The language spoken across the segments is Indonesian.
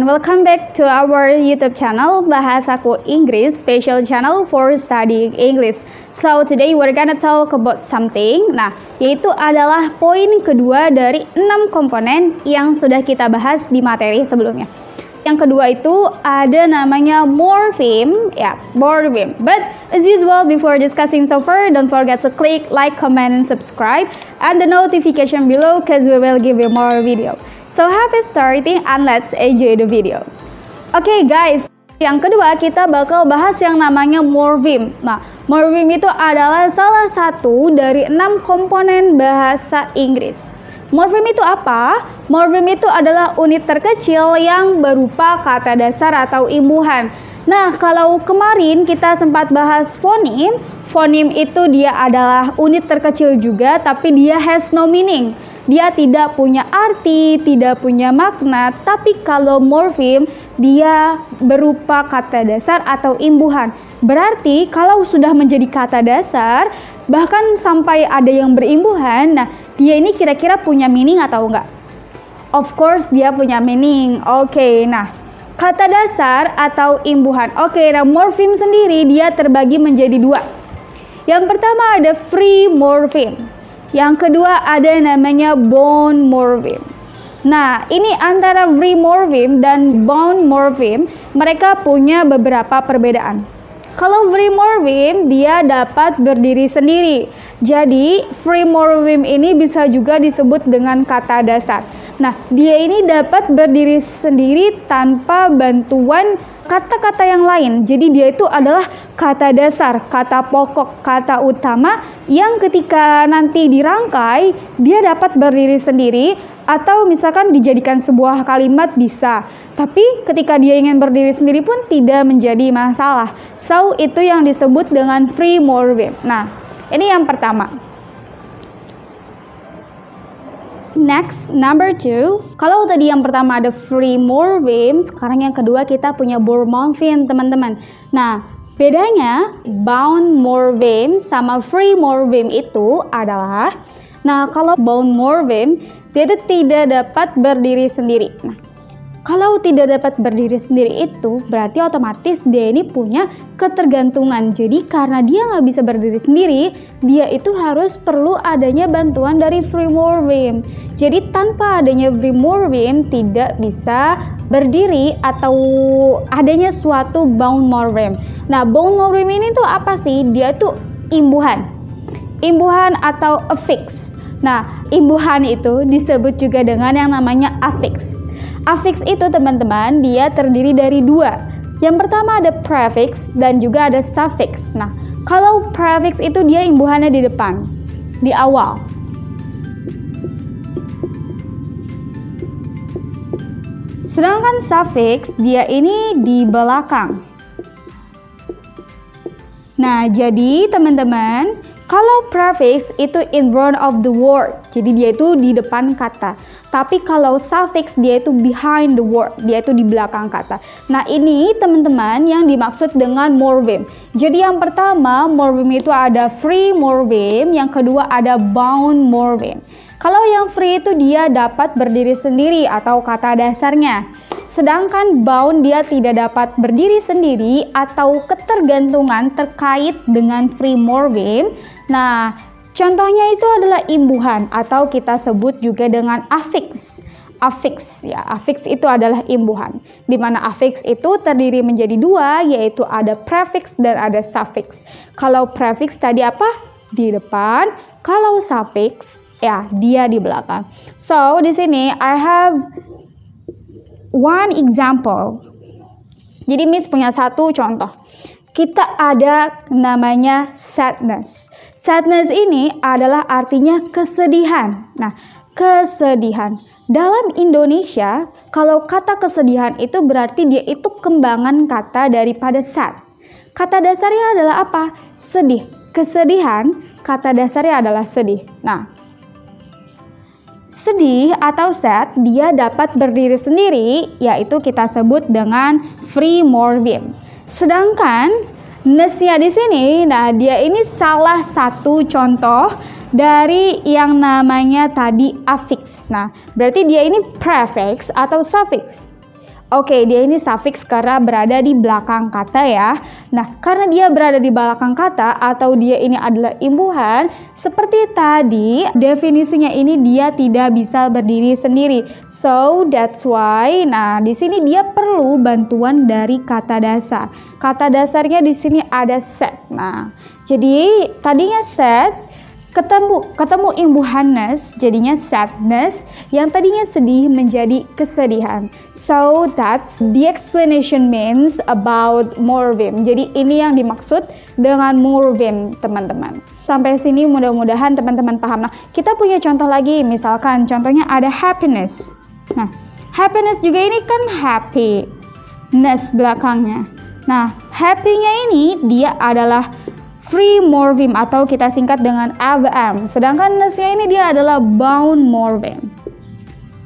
and welcome back to our YouTube channel Bahasaku Inggris, special channel for studying English. So today we're gonna talk about something. Nah, yaitu adalah poin kedua dari 6 komponen yang sudah kita bahas di materi sebelumnya. Yang kedua itu ada namanya morpheme, ya, morpheme. But as usual, before discussing so far, don't forget to click like, comment, and subscribe, and the notification below, cause we will give you more video. So happy starting and let's enjoy the video. Oke guys, yang kedua kita bakal bahas yang namanya morpheme. Nah, morpheme itu adalah salah satu dari 6 komponen bahasa Inggris. Morpheme itu apa? Morpheme itu adalah unit terkecil yang berupa kata dasar atau imbuhan. Nah, kalau kemarin kita sempat bahas fonim, fonim itu dia adalah unit terkecil juga, tapi dia has no meaning. Dia tidak punya arti, tidak punya makna, tapi kalau morpheme dia berupa kata dasar atau imbuhan. Berarti kalau sudah menjadi kata dasar, bahkan sampai ada yang berimbuhan, nah dia ini kira-kira punya meaning atau enggak? Of course dia punya meaning. Oke, nah kata dasar atau imbuhan. Oke, nah morpheme sendiri dia terbagi menjadi 2. Yang pertama ada free morpheme. Yang kedua ada namanya bound morpheme. Nah, ini antara free morpheme dan bound morpheme, mereka punya beberapa perbedaan. Kalau free morpheme dia dapat berdiri sendiri. Jadi free morpheme ini bisa juga disebut dengan kata dasar. Nah, dia ini dapat berdiri sendiri tanpa bantuan kata-kata yang lain. Jadi dia itu adalah kata dasar, kata pokok, kata utama yang ketika nanti dirangkai dia dapat berdiri sendiri atau misalkan dijadikan sebuah kalimat bisa. Tapi ketika dia ingin berdiri sendiri pun tidak menjadi masalah. So, itu yang disebut dengan free morpheme. Nah, ini yang pertama. Next, number 2. Kalau tadi yang pertama ada free morpheme, sekarang yang kedua kita punya bound morpheme, teman-teman. Nah, bedanya bound morpheme sama free morpheme itu adalah, nah kalau bound morpheme dia itu tidak dapat berdiri sendiri. Nah, kalau tidak dapat berdiri sendiri itu berarti otomatis dia ini punya ketergantungan. Jadi karena dia nggak bisa berdiri sendiri, dia itu harus perlu adanya bantuan dari free morpheme. Jadi tanpa adanya free morpheme tidak bisa berdiri atau adanya suatu bound morpheme. Nah, bound morpheme ini tuh apa sih? Dia tuh imbuhan. Imbuhan atau affix. Nah, imbuhan itu disebut juga dengan yang namanya affix. Affix itu teman-teman dia terdiri dari 2. Yang pertama ada prefix dan juga ada suffix. Nah, kalau prefix itu dia imbuhannya di depan, di awal. Sedangkan suffix dia ini di belakang. Nah, jadi teman-teman, kalau prefix itu in front of the word, jadi dia itu di depan kata. Tapi kalau suffix dia itu behind the word, dia itu di belakang kata. Nah, ini teman-teman yang dimaksud dengan morpheme. Jadi yang pertama morpheme itu ada free morpheme, yang kedua ada bound morpheme. Kalau yang free itu dia dapat berdiri sendiri atau kata dasarnya. Sedangkan bound dia tidak dapat berdiri sendiri atau ketergantungan terkait dengan free morpheme. Nah, contohnya itu adalah imbuhan atau kita sebut juga dengan affix. Affix ya, affix itu adalah imbuhan. Di mana affix itu terdiri menjadi 2, yaitu ada prefix dan ada suffix. Kalau prefix tadi apa? Di depan. Kalau suffix ya dia di belakang. So, di sini I have one example. Jadi Miss punya satu contoh. Kita ada namanya sadness. Sadness ini adalah artinya kesedihan. Nah, kesedihan. Dalam Indonesia, kalau kata kesedihan itu berarti dia itu kembangan kata daripada sad. Kata dasarnya adalah apa? Sedih. Kesedihan, kata dasarnya adalah sedih. Nah, sedih atau sad dia dapat berdiri sendiri, yaitu kita sebut dengan free morpheme. Sedangkan ness-nya di sini, nah dia ini salah satu contoh dari yang namanya tadi affix. Nah, berarti dia ini prefix atau suffix. Oke, dia ini suffix karena berada di belakang kata ya. Nah, karena dia berada di belakang kata atau dia ini adalah imbuhan, seperti tadi, definisinya ini dia tidak bisa berdiri sendiri. So, that's why, nah di sini dia perlu bantuan dari kata dasar. Kata dasarnya di sini ada sad. Nah, jadi tadinya sad, ketemu imbuhan-ness jadinya sadness, yang tadinya sedih menjadi kesedihan. So that's the explanation means about morpheme. Jadi ini yang dimaksud dengan morpheme, teman-teman. Sampai sini mudah-mudahan teman-teman paham. Nah, kita punya contoh lagi, misalkan contohnya ada happiness. Nah, happiness juga ini kan happiness belakangnya. Nah, happy-nya ini dia adalah free morpheme atau kita singkat dengan ABM. Sedangkan ness-nya ini dia adalah bound morpheme.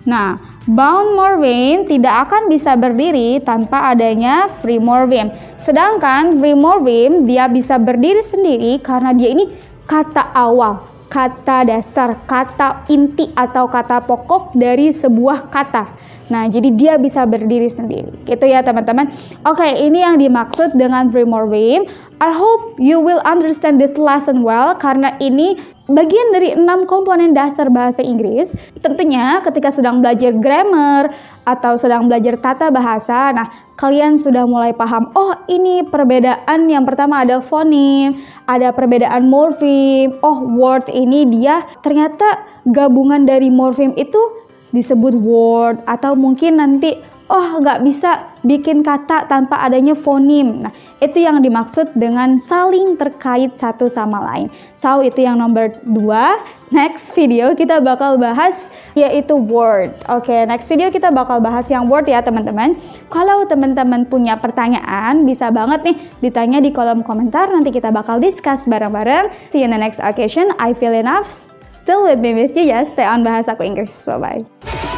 Nah, bound morpheme tidak akan bisa berdiri tanpa adanya free morpheme. Sedangkan free morpheme dia bisa berdiri sendiri karena dia ini kata awal, kata dasar, kata inti atau kata pokok dari sebuah kata. Nah, jadi dia bisa berdiri sendiri. Gitu ya, teman-teman. Oke, ini yang dimaksud dengan free morpheme. I hope you will understand this lesson well, karena ini bagian dari 6 komponen dasar bahasa Inggris. Tentunya ketika sedang belajar grammar atau sedang belajar tata bahasa, nah kalian sudah mulai paham, oh ini perbedaan yang pertama ada fonim, ada perbedaan morfem, oh word ini dia ternyata gabungan dari morfem itu disebut word, atau mungkin nanti oh nggak bisa bikin kata tanpa adanya fonim. Nah, itu yang dimaksud dengan saling terkait satu sama lain. So, itu yang nomor 2. Next video kita bakal bahas yaitu word. Oke, next video kita bakal bahas yang word ya, teman-teman. Kalau teman-teman punya pertanyaan, bisa banget nih ditanya di kolom komentar. Nanti kita bakal discuss bareng-bareng. See you in the next occasion. I feel enough. Still with me, Miss Juja. Stay on Bahasaku Inggris. Bye-bye.